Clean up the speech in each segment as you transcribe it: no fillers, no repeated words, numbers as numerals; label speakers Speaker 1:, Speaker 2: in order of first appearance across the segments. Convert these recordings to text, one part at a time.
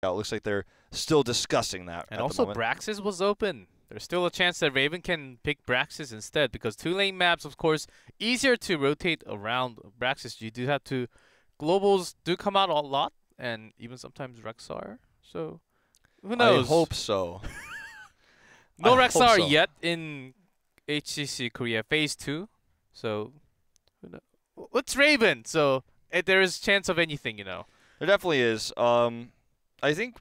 Speaker 1: It looks like they're still discussing that.
Speaker 2: And also Braxis was open. There's still a chance that Raven can pick Braxis instead because 2-lane maps, of course, easier to rotate around Braxis. You do have to... Globals do come out a lot, and even sometimes Rexar. So, who knows?
Speaker 1: I hope so.
Speaker 2: No Rexar yet in HGC Korea Phase 2. So, it's Raven. So, there is chance of anything, you know.
Speaker 1: There definitely is. I think,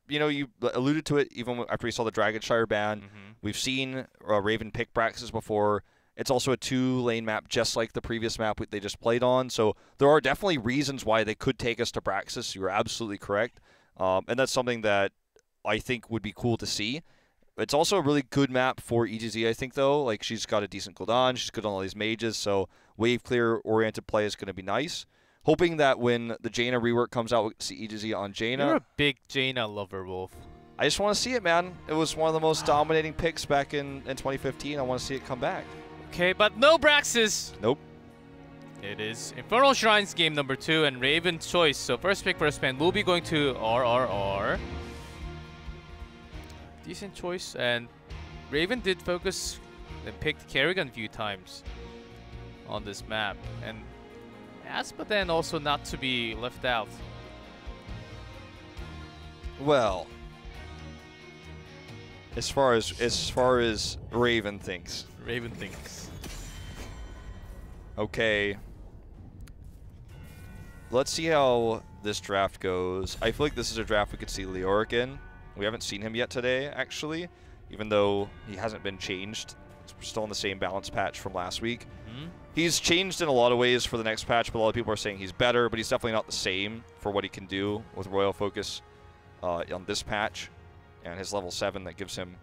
Speaker 1: you know, you alluded to it even after we saw the Dragonshire ban. We've seen Raven pick Braxis before. It's also a 2-lane map, just like the previous map they just played on. So there are definitely reasons why they could take us to Braxis. You're absolutely correct. And that's something that I think would be cool to see. It's also a really good map for HGC, I think, though. Like, she's got a decent cooldown. She's good on all these mages. So wave clear-oriented play is going to be nice. Hoping that when the Jaina rework comes out, we'll see HGC on Jaina.
Speaker 2: You're a big Jaina lover, Wolf.
Speaker 1: I just want to see it, man. It was one of the most dominating picks back in 2015. I want to see it come back.
Speaker 2: Okay, but no Braxis.
Speaker 1: Nope.
Speaker 2: It is Infernal Shrines game number 2 and Raven's choice. So first pick, first pen. We'll be going to RRR. Decent choice. And Raven did focus and picked Kerrigan a few times on this map. And Aspaden also not to be left out.
Speaker 1: Well, as far as Raven thinks.
Speaker 2: Raven thinks.
Speaker 1: Okay. Let's see how this draft goes. I feel like this is a draft we could see Leoric in. We haven't seen him yet today, actually, even though he hasn't been changed. We're still in the same balance patch from last week. He's changed in a lot of ways for the next patch, but a lot of people are saying he's better, but he's definitely not the same for what he can do with Royal Focus on this patch. And his level 7 that gives him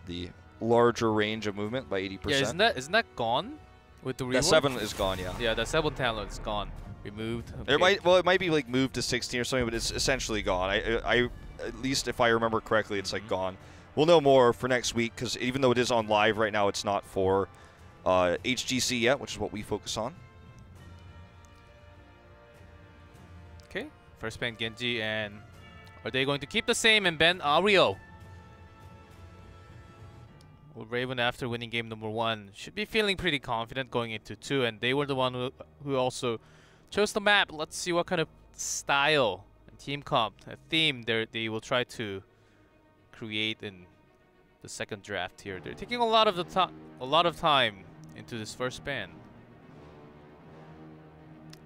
Speaker 1: the larger range of movement by 80%.
Speaker 2: Yeah, isn't that gone with the rework?
Speaker 1: That 7 is gone, yeah.
Speaker 2: Yeah, that 7 talent is gone. Removed. Okay.
Speaker 1: It might be like moved to 16 or something, but it's essentially gone. I at least if I remember correctly, it's like gone. We'll know more for next week because even though it is on live right now, it's not for HGC yet, which is what we focus on.
Speaker 2: Okay, first ban Genji, and are they going to keep the same and ban Ario? Well, Raven, after winning game number 1, should be feeling pretty confident going into 2, and they were the one who also chose the map. Let's see what kind of style and team comp, a theme they will try to create in the second draft here. They're taking a lot of time into this first ban.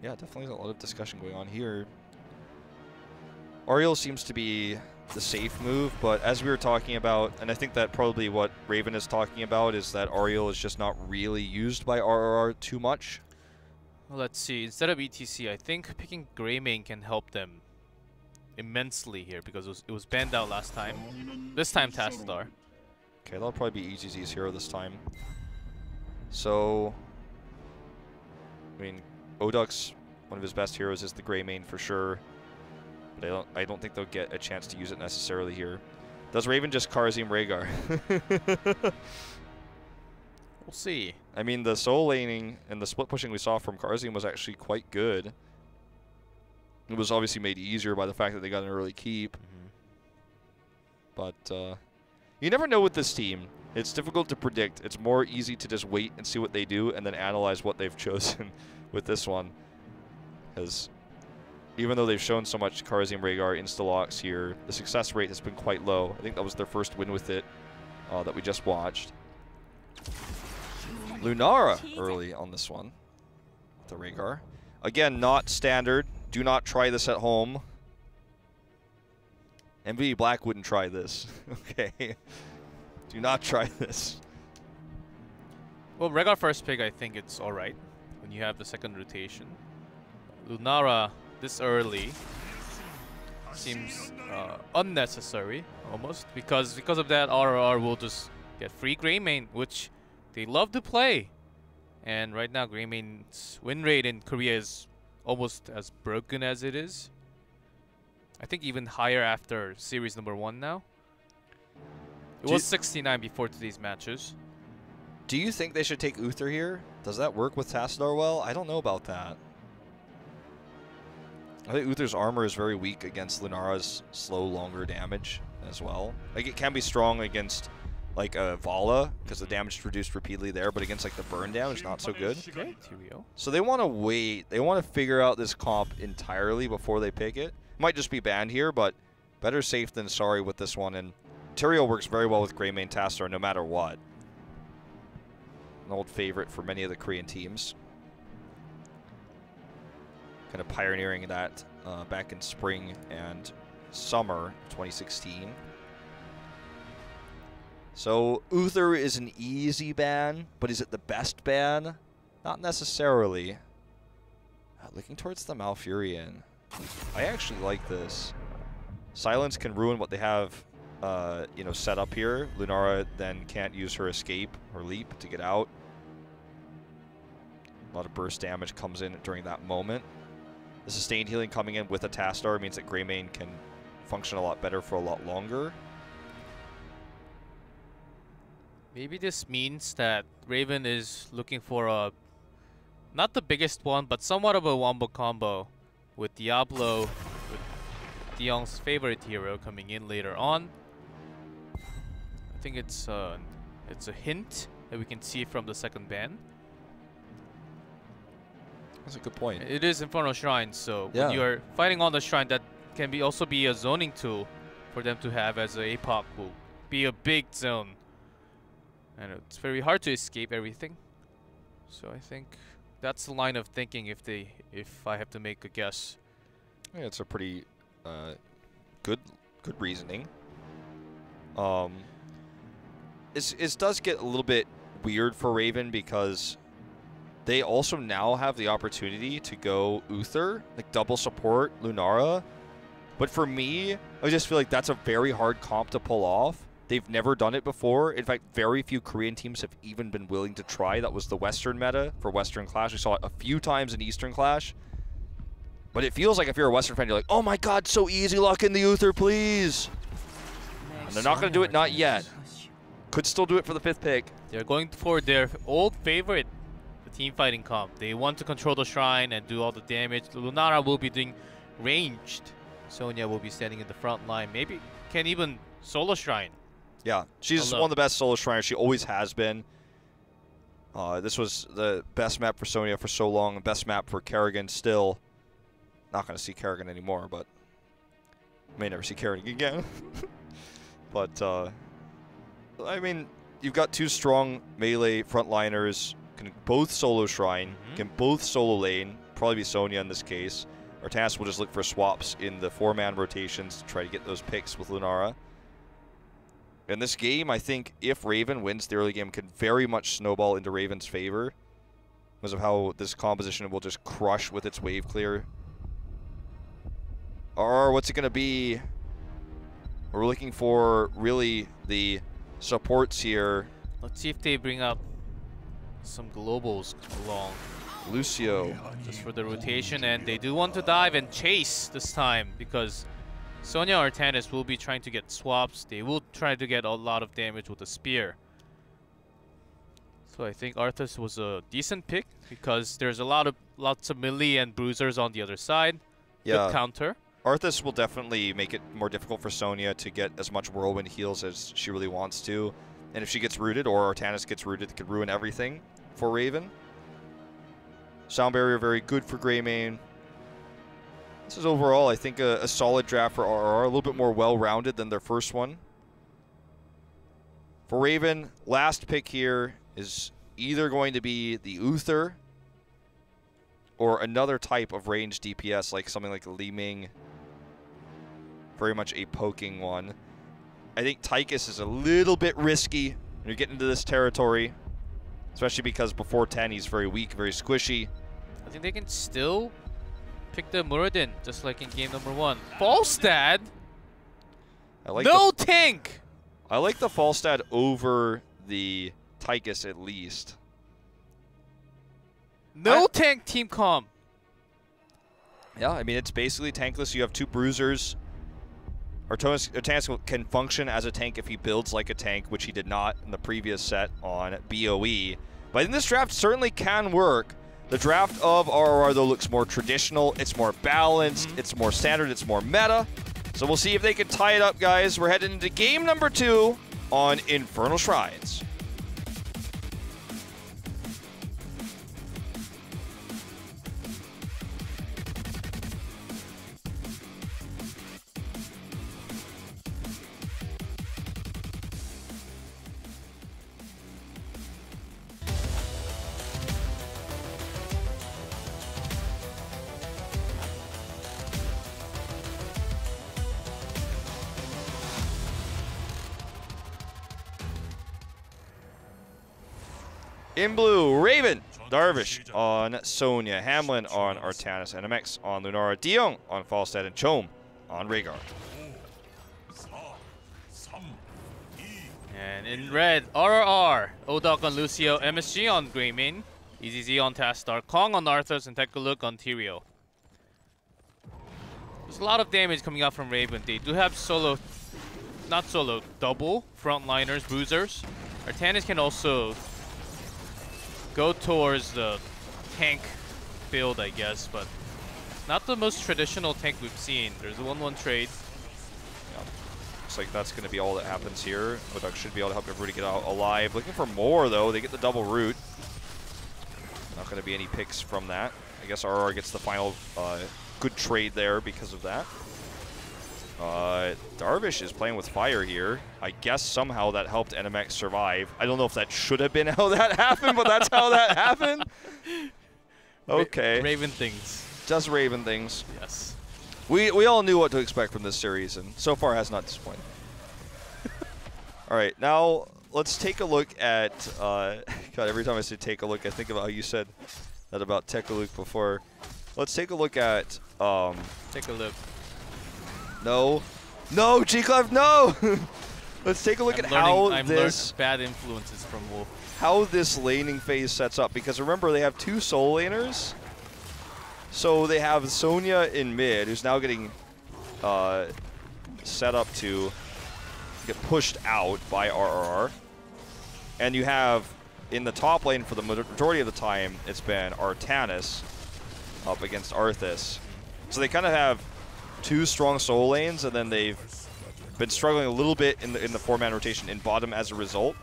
Speaker 1: Yeah, definitely a lot of discussion going on here. Ariel seems to be the safe move, but as we were talking about, and I think that probably what Raven is talking about is that Ariel is just not really used by RRR too much.
Speaker 2: Well, let's see. Instead of ETC, I think picking Greymane can help them immensely here because it was banned out last time. This time Tassadar.
Speaker 1: Okay, that'll probably be EGZ's hero this time. So, I mean, Oduk's one of his best heroes is the Greymane for sure. But I don't think they'll get a chance to use it necessarily here. Does Raven just Karazim Rhaegar?
Speaker 2: We'll see.
Speaker 1: I mean, the soul laning and the split pushing we saw from Karazim was actually quite good. It was obviously made easier by the fact that they got an early keep. But you never know with this team. It's difficult to predict. It's more easy to just wait and see what they do and then analyze what they've chosen with this one. Because even though they've shown so much Karazim Rhaegar insta-locks here, the success rate has been quite low. I think that was their first win with it that we just watched. Lunara early on this one. The Rhaegar. Again, not standard. Do not try this at home. MV Black wouldn't try this. Okay. Do not try this.
Speaker 2: Well, Rhaegar first pick, I think it's alright when you have the second rotation. Lunara this early seems unnecessary almost because of that RRR will just get free Greymane, which they love to play. And right now Greymane's win rate in Korea is almost as broken as it is. I think even higher after series number 1 now. It was 69 before today's matches.
Speaker 1: Do you think they should take Uther here? Does that work with Tassadar well? I don't know about that. I think Uther's armor is very weak against Lunara's slow, longer damage as well. Like, it can be strong against, like, a Vala, because the damage is reduced repeatedly there, but against, like, the burn damage, not so good.
Speaker 2: Okay, here we go.
Speaker 1: So they want to wait. They want to figure out this comp entirely before they pick it. Might just be banned here, but better safe than sorry with this one. And Tyrael works very well with Greymane Tastar no matter what. An old favorite for many of the Korean teams. Kind of pioneering that back in spring and summer 2016. So Uther is an easy ban, but is it the best ban? Not necessarily. Looking towards the Malfurion. I actually like this. Silence can ruin what they have you know, set up here. Lunara then can't use her escape or leap to get out. A lot of burst damage comes in during that moment. The sustained healing coming in with a Tastar means that Greymane can function a lot better for a lot longer.
Speaker 2: Maybe this means that Raven is looking for a, not the biggest one, but somewhat of a wombo combo with Diablo, with Diong's favorite hero coming in later on. I think it's a hint that we can see from the second ban.
Speaker 1: That's a good point.
Speaker 2: It is Infernal Shrine, so
Speaker 1: yeah,
Speaker 2: when you're fighting on the shrine, that can be also be a zoning tool for them to have, as a APOC will be a big zone. And it's very hard to escape everything. So I think that's the line of thinking if I have to make a guess.
Speaker 1: Yeah, it's a pretty good reasoning. It does get a little bit weird for Raven because they also now have the opportunity to go Uther, like double support Lunara. But for me, I just feel like that's a very hard comp to pull off. They've never done it before. In fact, very few Korean teams have even been willing to try. That was the Western meta for Western Clash. We saw it a few times in Eastern Clash. But it feels like if you're a Western fan, you're like, oh my god, so easy, lock in the Uther, please. And they're not going to do it, not yet. Could still do it for the 5th pick.
Speaker 2: They're going for their old favorite, the team fighting comp. They want to control the shrine and do all the damage. Lunara will be doing ranged. Sonya will be standing in the front line. Maybe can even solo shrine.
Speaker 1: Yeah, she's one of the best solo shriners. She always has been. This was the best map for Sonya for so long, and best map for Kerrigan still. Not going to see Kerrigan anymore, but may never see Kerrigan again. But, I mean, you've got two strong melee frontliners, can both solo shrine, can both solo lane, probably be Sonya in this case. Artanis will just look for swaps in the 4-man rotations to try to get those picks with Lunara. In this game, I think if Raven wins the early game, can very much snowball into Raven's favor because of how this composition will just crush with its wave clear. Or what's it going to be? We're looking for really the supports here.
Speaker 2: Let's see if they bring up some globals along.
Speaker 1: Lucio.
Speaker 2: Just for the rotation, and they do want to dive and chase this time because Sonya or Artanis will be trying to get swaps. They will try to get a lot of damage with the spear. So I think Arthas was a decent pick because there's lots of melee and bruisers on the other side.
Speaker 1: Yeah.
Speaker 2: Good counter.
Speaker 1: Arthas will definitely make it more difficult for Sonya to get as much whirlwind heals as she really wants to. And if she gets rooted or Artanis gets rooted, it could ruin everything for Raven. Sound barrier very good for Greymane. This is overall, I think, a solid draft for RR, a little bit more well-rounded than their first one. For Raven, last pick here is either going to be the Uther or another type of ranged DPS, like something like Li Ming. Very much a poking one. I think Tychus is a little bit risky when you're getting into this territory, especially because before 10 he's very weak, very squishy.
Speaker 2: I think they can still pick the Muradin, just like in game number 1. Falstad?
Speaker 1: I like
Speaker 2: no tank!
Speaker 1: I like the Falstad over the Tychus at least.
Speaker 2: No tank team comp.
Speaker 1: Yeah, I mean, it's basically tankless. You have two bruisers. Artanis can function as a tank if he builds like a tank, which he did not in the previous set on BOE. But in this draft, certainly can work. The draft of RRR, though, looks more traditional. It's more balanced. It's more standard. It's more meta. So we'll see if they can tie it up, guys. We're heading into game number 2 on Infernal Shrines. In blue, Raven, Darvish on Sonya, Hamlin on Artanis, NMX on Lunara, Dion on Falstad, and Chom on Rhaegar.
Speaker 2: And in red, RRR, Odok on Lucio, MSG on Greymane, EZZ on Tastar, Kong on Arthas, and take a look on Tyrael. There's a lot of damage coming out from Raven. They do have solo, not solo, double frontliners, bruisers. Artanis can also go towards the tank build, I guess, but not the most traditional tank we've seen. There's a 1-1 trade.
Speaker 1: Yeah. Looks like that's going to be all that happens here. Odok should be able to help everybody get out alive. Looking for more, though. They get the double root. Not going to be any picks from that. I guess RR gets the final good trade there because of that. Darvish is playing with fire here. I guess somehow that helped NMX survive. I don't know if that should have been how that happened, but that's how that happened. Okay.
Speaker 2: Raven things.
Speaker 1: Just Raven things.
Speaker 2: Yes.
Speaker 1: We all knew what to expect from this series, and so far has not disappointed. All right, now let's take a look at, God, every time I say take a look, I think about how you said that about take a look before. Let's take a look at,
Speaker 2: Take a look.
Speaker 1: No, G-Clef, no! Let's take a look at how
Speaker 2: I'm
Speaker 1: this
Speaker 2: bad influences from Wolf.
Speaker 1: How this laning phase sets up, because remember they have 2 soul laners. So they have Sonya in mid, who's now getting set up to get pushed out by RRR, and you have in the top lane for the majority of the time it's been Artanis up against Arthas. So they kind of have 2 strong soul lanes, and then they've been struggling a little bit in the 4-man rotation in bottom as a result.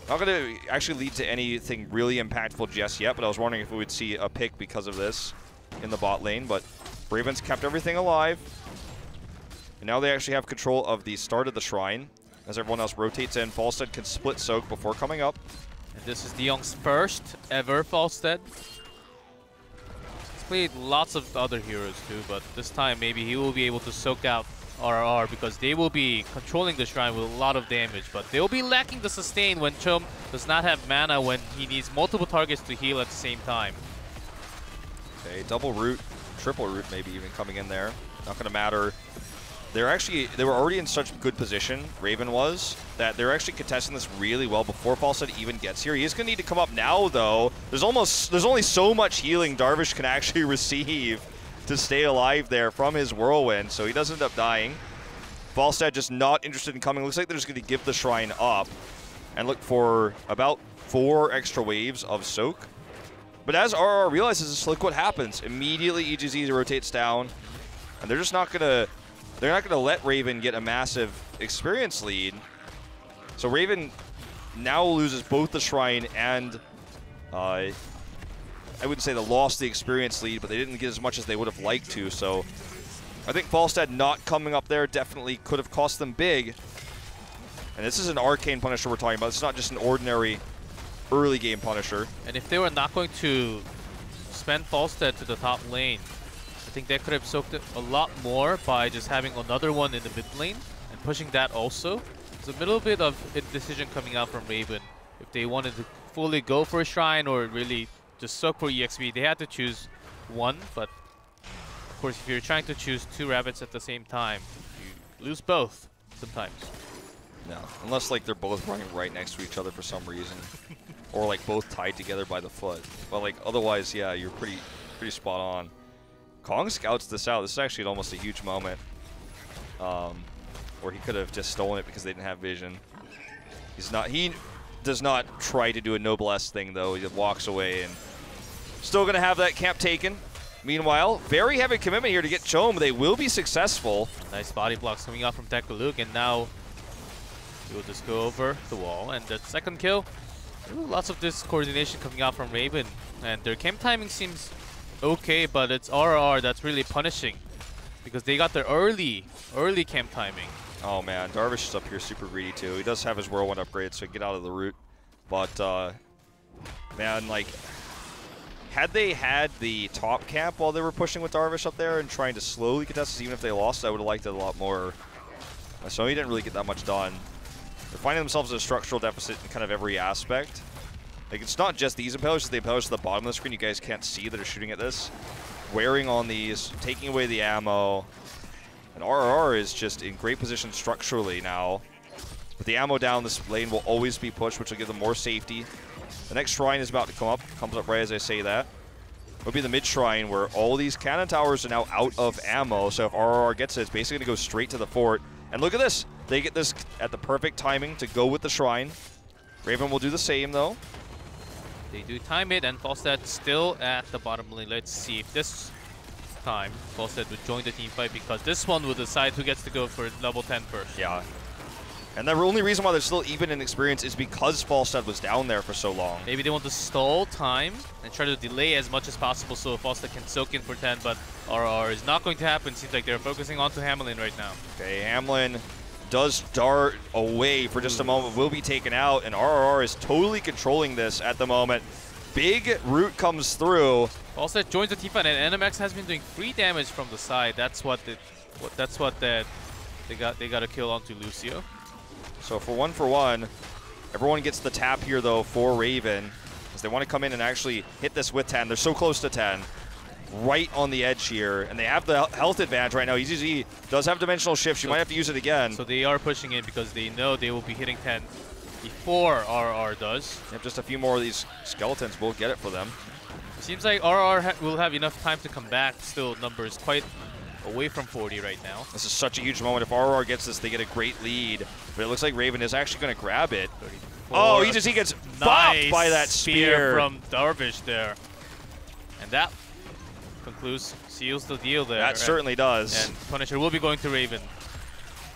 Speaker 1: Not going to actually lead to anything really impactful just yet, but I was wondering if we would see a pick because of this in the bot lane. But Ravens kept everything alive, and now they actually have control of the start of the shrine as everyone else rotates in. Falstad can split soak before coming up.
Speaker 2: And this is Diong's first ever Falstad. Played lots of other heroes too, but this time maybe he will be able to soak out RRR because they will be controlling the shrine with a lot of damage, but they will be lacking the sustain when Chom does not have mana when he needs multiple targets to heal at the same time.
Speaker 1: Okay, double root, triple root maybe even coming in there. Not going to matter. They were already in such good position, Raven was, that they're actually contesting this really well before Falstad even gets here. He is going to need to come up now, though. There's only so much healing Darvish can actually receive to stay alive there from his whirlwind, so he does end up dying. Falstad just not interested in coming. Looks like they're just going to give the shrine up and look for about 4 extra waves of soak. But as RR realizes this, look what happens. Immediately HGC rotates down, and they're just not going to... They're not going to let Raven get a massive experience lead. So Raven now loses both the shrine and, I wouldn't say they lost the experience lead, but they didn't get as much as they would have liked to. So I think Falstad not coming up there definitely could have cost them big. And this is an arcane Punisher we're talking about. It's not just an ordinary early game Punisher.
Speaker 2: And if they were not going to spend Falstad to the top lane, I think they could have soaked it a lot more by just having another one in the mid lane and pushing that also. It's a little bit of indecision coming out from Raven. If they wanted to fully go for a shrine or really just soak for EXP, they had to choose one. But of course, if you're trying to choose 2 rabbits at the same time, you lose both sometimes.
Speaker 1: No, unless like they're both running right next to each other for some reason, or like both tied together by the foot. But like otherwise, yeah, you're pretty spot on. Kong scouts this out. This is actually almost a huge moment where he could have just stolen it because they didn't have vision. He does not try to do a noblesse thing though. He walks away and Still going to have that camp taken. Meanwhile, very heavy commitment here to get Chom. They will be successful.
Speaker 2: Nice body blocks coming out from Tekuluk, and now he will just go over the wall. And the second kill, lots of this coordination coming out from Raven. And their camp timing seems okay, but it's RR that's really punishing because they got their early camp timing.
Speaker 1: Oh man, Darvish is up here super greedy too. He does have his whirlwind upgrade, so get out of the route. But man, like, had they had the top camp while they were pushing with Darvish up there and trying to slowly contest this, even if they lost, I would have liked it a lot more. So he didn't really get that much done. They're finding themselves in a structural deficit in kind of every aspect. Like, it's not just these impellers, it's the impellers at the bottom of the screen you guys can't see that are shooting at this. Wearing on these, taking away the ammo. And RR is just in great position structurally now. With the ammo down, this lane will always be pushed, which will give them more safety. The next shrine is about to come up. Comes up right as I say that. It'll be the mid shrine where all these cannon towers are now out of ammo. So if RR gets it, it's basically going to go straight to the fort. And look at this. They get this at the perfect timing to go with the shrine. Raven will do the same, though.
Speaker 2: They do time it, and Falstad still at the bottom lane. Let's see if this time Falstad would join the team fight, because this one will decide who gets to go for level 10 first.
Speaker 1: Yeah. And the only reason why they're still even in experience is because Falstad was down there for so long.
Speaker 2: Maybe they want to stall time and try to delay as much as possible so Falstad can soak in for 10, but RR is not going to happen. Seems like they're focusing on to Hamlin right now.
Speaker 1: Okay, Hamlin does dart away for just a moment, will be taken out, and RR is totally controlling this at the moment. Big root comes through.
Speaker 2: Falstad joins the team fight, and NMX has been doing free damage from the side. That's what they got a kill onto Lucio.
Speaker 1: So for one, everyone gets the tap here though for Raven, because they want to come in and actually hit this with 10. They're so close to 10. Right on the edge here, and they have the health advantage right now. HGC does have dimensional shifts. You might have to use it again.
Speaker 2: So they are pushing in because they know they will be hitting 10 before RR does.
Speaker 1: Yep, just a few more of these skeletons will get it for them.
Speaker 2: It seems like RR will have enough time to come back. Still, numbers quite away from 40 right now.
Speaker 1: This is such a huge moment. If RR gets this, they get a great lead. But it looks like Raven is actually going to grab it.
Speaker 2: 34.
Speaker 1: Oh, he gets bopped by that spear
Speaker 2: from Darvish there. And that seals the deal there.
Speaker 1: That certainly does.
Speaker 2: And Punisher will be going to Raven.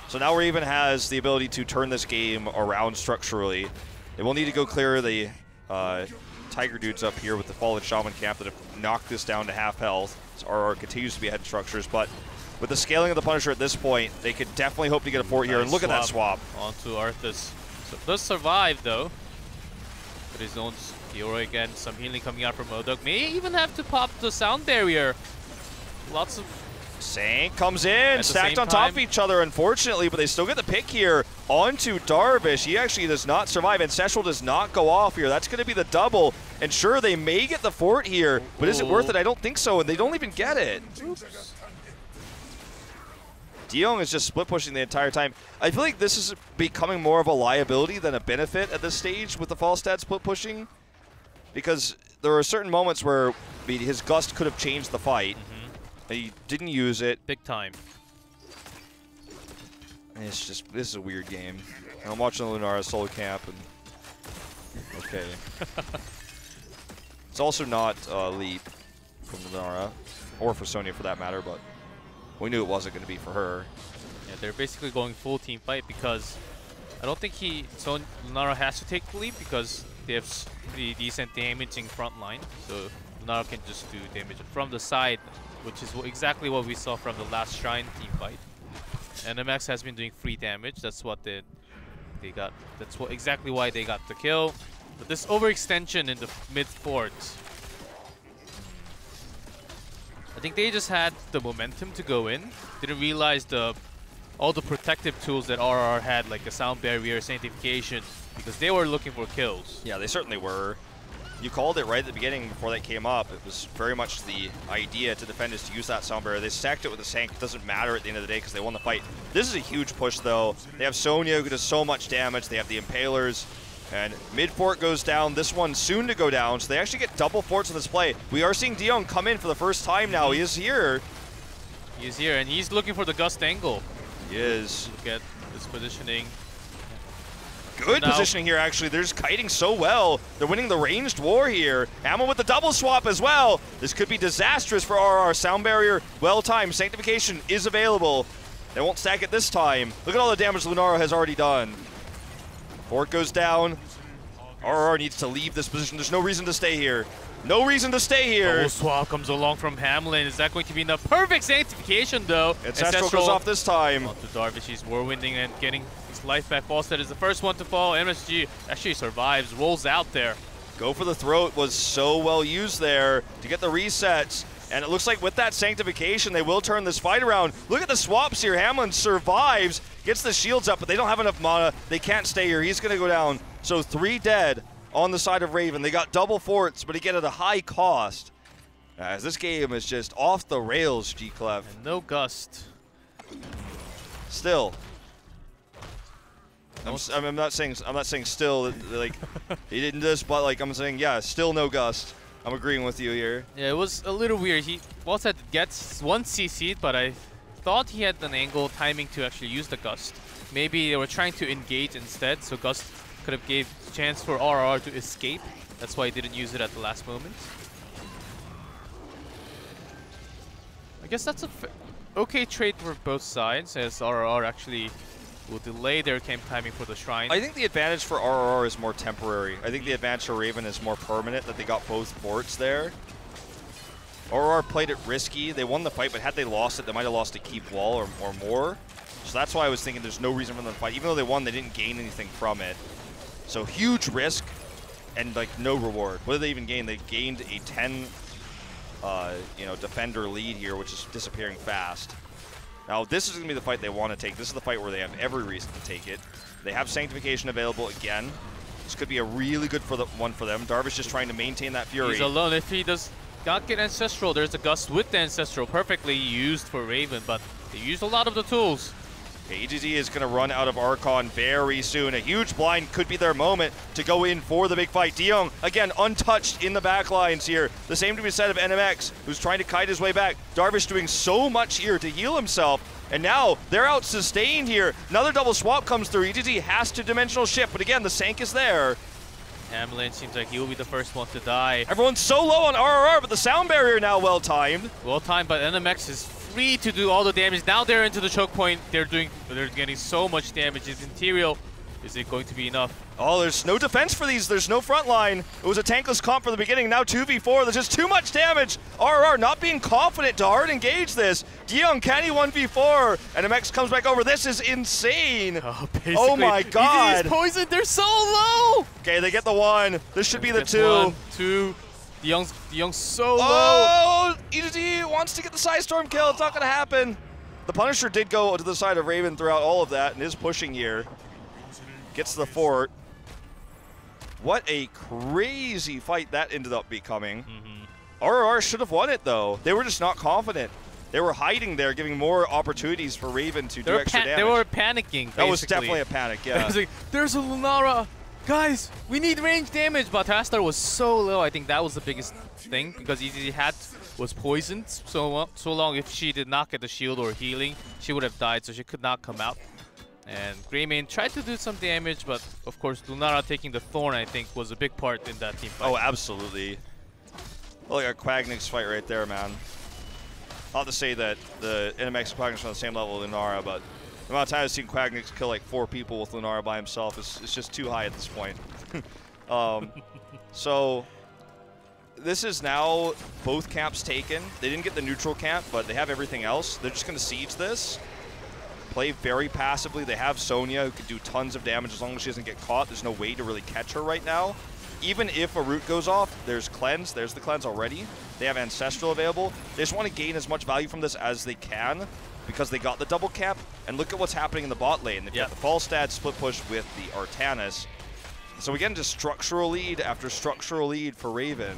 Speaker 1: So now Raven has the ability to turn this game around structurally. They will need to go clear the Tiger dudes up here with the Fallen Shaman camp that have knocked this down to half health. So RR continues to be ahead in structures, but with the scaling of the Punisher at this point, they could definitely hope to get a fort here. And look at that swap.
Speaker 2: Onto Arthas. So does survive though. But his own heroic and some healing coming out from Modok. May even have to pop the sound barrier. Lots of...
Speaker 1: Sank comes in, stacked on top of each other, unfortunately, but they still get the pick here onto Darvish. He actually does not survive, and Seshwell does not go off here. That's going to be the double. And sure, they may get the fort here, but is it worth it? I don't think so, and they don't even get it. Oops. Diong is just split pushing the entire time. I feel like this is becoming more of a liability than a benefit at this stage with the Falstad split pushing, because there are certain moments where his gust could have changed the fight. He didn't use it.
Speaker 2: Big time.
Speaker 1: And it's just, this is a weird game. And I'm watching the Lunara solo camp, and okay. It's also not Leap from Lunara, or for Sonya for that matter, but we knew it wasn't going to be for her.
Speaker 2: Yeah, they're basically going full team fight because I don't think Lunara has to take the lead because they have pretty decent damaging front line. So Lunara can just do damage from the side, which is exactly what we saw from the last Shrine team fight. NMX has been doing free damage. That's what they got. That's exactly why they got the kill. But this overextension in the mid fort, I think they just had the momentum to go in. Didn't realize all the protective tools that RR had, like a sound barrier, sanctification, because they were looking for kills.
Speaker 1: Yeah, they certainly were. You called it right at the beginning before that came up. It was very much the idea to defend is to use that sound barrier. They stacked it with a Sank. It doesn't matter at the end of the day because they won the fight. This is a huge push though. They have Sonya who does so much damage. They have the Impalers. And mid fort goes down. This one soon to go down. So they actually get double forts in this play. We are seeing Dion come in for the first time now. He is here.
Speaker 2: He is here, and he's looking for the gust angle.
Speaker 1: He is.
Speaker 2: Look at this positioning.
Speaker 1: Good positioning here, actually. They're just kiting so well. They're winning the ranged war here. Ammo with the double swap as well. This could be disastrous for RR. Sound barrier, well timed. Sanctification is available. They won't stack it this time. Look at all the damage Lunara has already done. Fort goes down. RR needs to leave this position. There's no reason to stay here. No reason to stay here.
Speaker 2: Double swap comes along from Hamlin. Is that going to be enough? Perfect sanctification, though.
Speaker 1: Ancestral goes off this time.
Speaker 2: Onto Darvish. He's warwinding and getting his life back. Falstead is the first one to fall. MSG actually survives, rolls out there.
Speaker 1: Go for the throat was so well used there to get the resets. And it looks like with that sanctification, they will turn this fight around. Look at the swaps here. Hamlin survives, gets the shields up, but they don't have enough mana. They can't stay here. He's going to go down. So 3 dead on the side of Raven. They got double forts, but again at a high cost. As this game is just off the rails, G-Clef.
Speaker 2: And no gust.
Speaker 1: Still. I'm not saying still like he didn't this, but like I'm saying yeah, still no gust. I'm agreeing with you here.
Speaker 2: Yeah, it was a little weird. He Falstead gets 1 CC'd, but I thought he had an angle timing to actually use the gust. Maybe they were trying to engage instead, so gust could have gave chance for RR to escape. That's why he didn't use it at the last moment. I guess that's a okay trade for both sides, as RR actually will delay their camp timing for the Shrine.
Speaker 1: I think the advantage for RR is more temporary. I think the advantage for Raven is more permanent, that they got both forts there. RR played it risky. They won the fight, but had they lost it, they might have lost a keep wall or more. So that's why I was thinking there's no reason for them to fight. Even though they won, they didn't gain anything from it. So huge risk and like no reward. What did they even gain? They gained a 10 defender lead here, which is disappearing fast. Now this is going to be the fight they want to take. This is the fight where they have every reason to take it. They have Sanctification available again. This could be a really good one for them. Darvish just trying to maintain that fury.
Speaker 2: He's alone. If he does not get Ancestral, there's a Gust with the Ancestral. Perfectly used for Raven, but they used a lot of the tools.
Speaker 1: Okay, HGC is going to run out of Archon very soon. A huge blind could be their moment to go in for the big fight. Diyoung, again, untouched in the back lines here. The same to be said of NMX, who's trying to kite his way back. Darvish doing so much here to heal himself. And now they're out sustained here. Another double swap comes through. HGC has to dimensional shift, but again, the Sank is there.
Speaker 2: Hamlin seems like he will be the first one to die.
Speaker 1: Everyone's so low on RRR, but the sound barrier now well-timed.
Speaker 2: Well-timed, but NMX is free to do all the damage. Now they're into the choke point. They're getting so much damage. His Interior, is it going to be enough?
Speaker 1: Oh, there's no defense for these. There's no front line. It was a tankless comp from the beginning. Now 2v4. There's just too much damage. RR not being confident to hard engage this. Diyoung, can he 1v4? And MX comes back over. This is insane. Oh my god.
Speaker 2: He's poisoned. They're so low.
Speaker 1: Okay, they get the 1. This should be the 2.
Speaker 2: 1, 2. Diyoung's so low.
Speaker 1: Oh, EGT wants to get the Side Storm kill. It's not going to happen. The Punisher did go to the side of Raven throughout all of that and is pushing here. Gets the fort. What a crazy fight that ended up becoming. RR should have won it, though. They were just not confident. They were hiding there, giving more opportunities for Raven to do extra damage.
Speaker 2: They were panicking, basically.
Speaker 1: That was definitely a panic, yeah.
Speaker 2: It was like, there's a Lunara. Guys, we need range damage. But Tastar was so low. I think that was the biggest thing, because EZZ was poisoned so long. If she did not get the shield or healing, she would have died, so she could not come out. And Greymane tried to do some damage, but of course Lunara taking the Thorn, I think, was a big part in that team fight.
Speaker 1: Oh, absolutely. Well, like a Quagnix fight right there, man. Not to say that the NMX and Quagnix are on the same level as Lunara, but the amount of time I've seen Quagnix kill like 4 people with Lunara by himself is just too high at this point. So this is now both camps taken. They didn't get the neutral camp, but they have everything else. They're just going to siege this. Play very passively. They have Sonya, who can do tons of damage as long as she doesn't get caught. There's no way to really catch her right now. Even if a root goes off, there's Cleanse. There's the Cleanse already. They have Ancestral available. They just want to gain as much value from this as they can because they got the double cap. And look at what's happening in the bot lane. They've got the Falstad split push with the Artanis. So we get into structural lead after structural lead for Raven.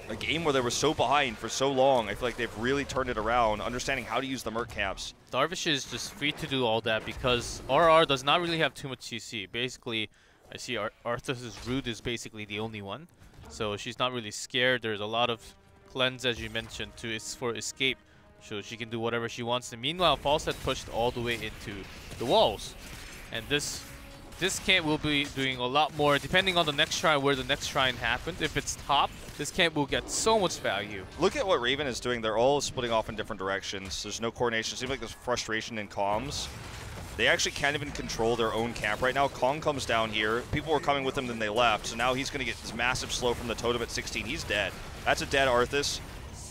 Speaker 1: A game where they were so behind for so long. I feel like they've really turned it around, understanding how to use the Merc camps.
Speaker 2: Darvish is just free to do all that because RR does not really have too much CC. Basically, I see Arthur's root is basically the only one. So she's not really scared. There's a lot of cleanse, as you mentioned, for escape. So she can do whatever she wants. And meanwhile, Falstad pushed all the way into the walls. And this camp will be doing a lot more, depending on the next shrine, where the next shrine happens. If it's top, this camp will get so much value.
Speaker 1: Look at what Raven is doing. They're all splitting off in different directions. There's no coordination. It seems like there's frustration in comms. They actually can't even control their own camp right now. Kong comes down here. People were coming with him, then they left. So now he's going to get this massive slow from the totem at 16. He's dead. That's a dead Arthas.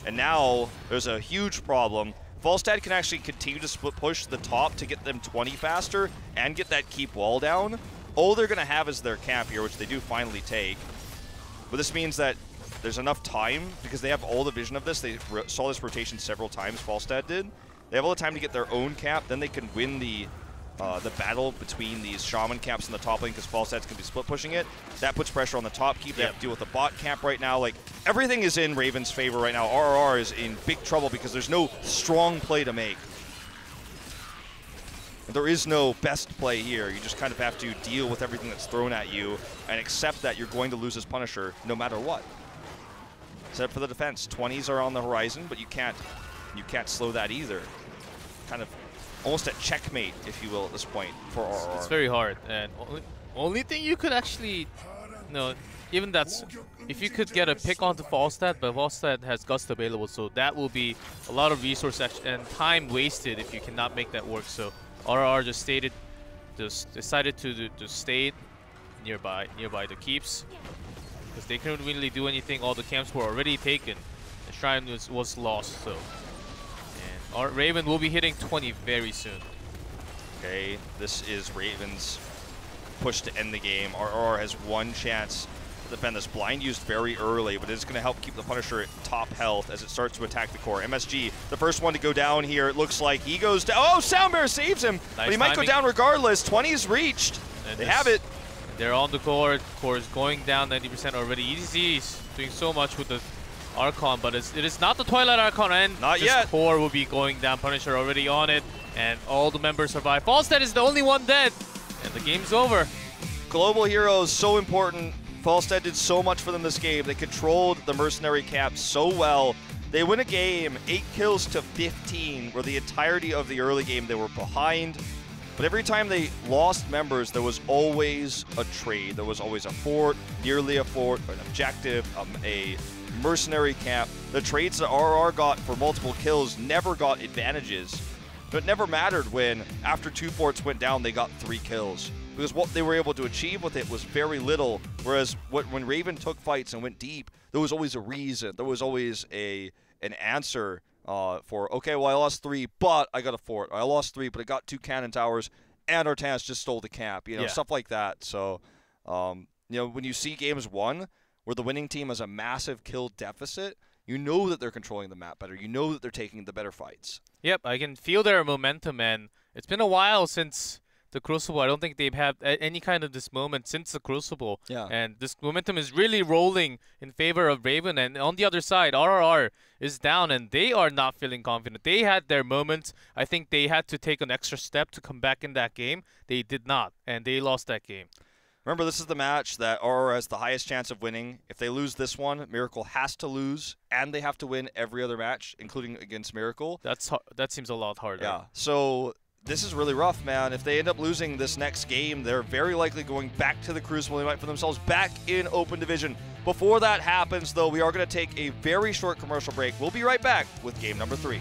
Speaker 1: And now there's a huge problem. Falstad can actually continue to split push the top to get them 20 faster and get that keep wall down. All they're going to have is their camp here, which they do finally take. But this means that there's enough time, because they have all the vision of this. They saw this rotation several times, Falstad did. They have all the time to get their own camp, then they can win the battle between these Shaman camps in the top lane, because Falstad's going to be split pushing it. That puts pressure on the top keep. They have to deal with the bot camp right now. Like, everything is in Raven's favor right now. RRR is in big trouble because there's no strong play to make. There is no best play here. You just kind of have to deal with everything that's thrown at you and accept that you're going to lose this Punisher no matter what. Except for the defense. 20s are on the horizon, but you can't slow that either. Kind of almost a checkmate, if you will, at this point for RRR.
Speaker 2: It's very hard, and only thing you could actually, even that's, if you could get a pick onto Falstad, but Falstad has Gust available, so that will be a lot of resource and time wasted if you cannot make that work. So RRR just decided to stay nearby the keeps, because they couldn't really do anything. All the camps were already taken. The shrine was lost, so. Our Raven will be hitting 20 very soon.
Speaker 1: Okay, this is Raven's push to end the game. RRR has one chance to defend this. Blind used very early, but it's going to help keep the Punisher at top health as it starts to attack the core. MSG, the first one to go down here. It looks like he goes down. Oh, Soundbear saves him, but he might go down regardless. 20's reached. They have it.
Speaker 2: They're on the core. Core is going down 90% already. EZ's doing so much with the Archon, but it is not the Twilight Archon, and
Speaker 1: not yet.
Speaker 2: Core will be going down. Punisher already on it, and all the members survive. Falstad is the only one dead, and the game's over.
Speaker 1: Global heroes, so important. Falstad did so much for them this game. They controlled the mercenary cap so well. They win a game, 8 kills to 15, where the entirety of the early game they were behind. But every time they lost members, there was always a trade. There was always a fort, nearly a fort, an objective, a mercenary camp. The trades that RRR got for multiple kills never got advantages. But it never mattered when, after 2 forts went down, they got 3 kills. Because what they were able to achieve with it was very little. Whereas when Raven took fights and went deep, there was always a reason. There was always an answer for, okay, well, I lost 3, but I got a fort. I lost 3, but I got 2 cannon towers, and Artanis just stole the camp. Stuff like that. So, when you see games won, where the winning team has a massive kill deficit, you know that they're controlling the map better. You know that they're taking the better fights. Yep,
Speaker 2: I can feel their momentum, and it's been a while since the Crucible. I don't think they've had any kind of this moment since the Crucible.
Speaker 1: Yeah.
Speaker 2: And this momentum is really rolling in favor of Raven. And on the other side, RRR is down, and they are not feeling confident. They had their moments. I think they had to take an extra step to come back in that game. They did not, and they lost that game.
Speaker 1: Remember, this is the match that RRR has the highest chance of winning. If they lose this one, Miracle has to lose, and they have to win every other match, including against Miracle.
Speaker 2: That seems a lot harder.
Speaker 1: Yeah, so this is really rough, man. If they end up losing this next game, they're very likely going back to the Crucible. They might find themselves back in Open Division. Before that happens, though, we are going to take a very short commercial break. We'll be right back with game number 3.